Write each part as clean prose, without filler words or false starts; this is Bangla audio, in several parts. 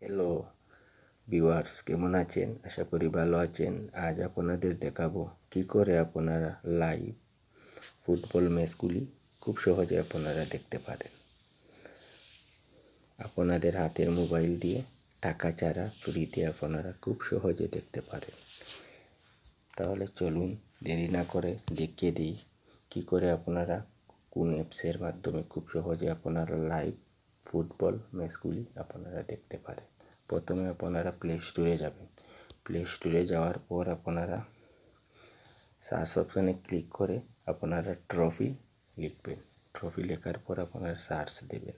হ্যালো ভিউয়ার্স, কেমন আছেন? আশা করি ভালো আছেন। আজ আপনাদের দেখাবো কি করে আপনারা লাইভ ফুটবল ম্যাচগুলি খুব সহজে আপনারা দেখতে পারেন আপনাদের হাতের মোবাইল দিয়ে টাকা ছাড়া ফ্রিতে আপনারা খুব সহজে দেখতে পারেন। তাহলে চলুন দেরি না করে দেখিয়ে দিই কি করে আপনারা কোন অ্যাপসের মাধ্যমে খুব সহজে আপনারা লাইভ ফুটবল ম্যাচগুলি আপনারা দেখতে পারেন। প্রথমে আপনারা প্লে স্টোরে যাবেন। প্লে স্টোরে যাওয়ার পর আপনারা সার্চ অপশানে ক্লিক করে আপনারা ট্রফি লিখবেন। ট্রফি লেখার পর আপনারা সার্চ দেবেন।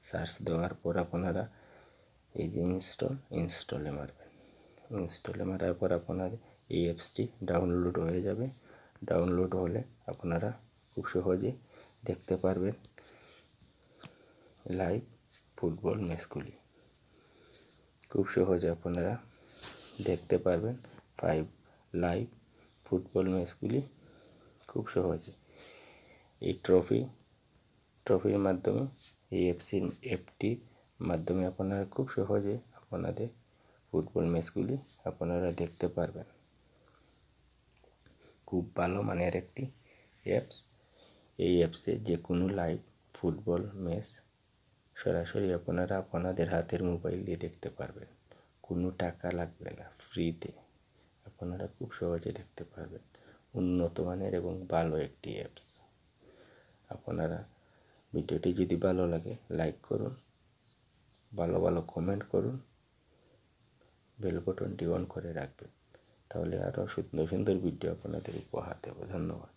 সার্চ দেওয়ার পর আপনারা এই যে ইনস্টলে মারবেন। ইনস্টলে মারার পর আপনার এই অ্যাপসটি ডাউনলোড হয়ে যাবে। ডাউনলোড হলে আপনারা খুব সহজে দেখতে পারবেন লাইভ ফুটবল ম্যাচগুলি। খুব সহজে আপনারা দেখতে পারবেন লাইভ ফুটবল ম্যাচগুলি খুব সহজে। এই ট্রফির মাধ্যমে এই অ্যাপটির মাধ্যমে আপনারা খুব সহজে আপনাদের ফুটবল ম্যাচগুলি আপনারা দেখতে পারবেন। খুব ভালো মানের একটি অ্যাপস। এই অ্যাপসে যে কোনো লাইভ ফুটবল ম্যাচ সরাসরি আপনারা আপনাদের হাতের মোবাইল দিয়ে দেখতে পারবেন। কোনো টাকা লাগবে না, ফ্রিতে আপনারা খুব সহজে দেখতে পারবেন। উন্নত মানের এবং ভালো একটি অ্যাপস। আপনারা ভিডিওটি যদি ভালো লাগে লাইক করুন, ভালো কমেন্ট করুন, বেল বাটনটি অন করে রাখবেন। তাহলে আরও সুন্দর সুন্দর ভিডিও আপনাদের উপহার দেব। ধন্যবাদ।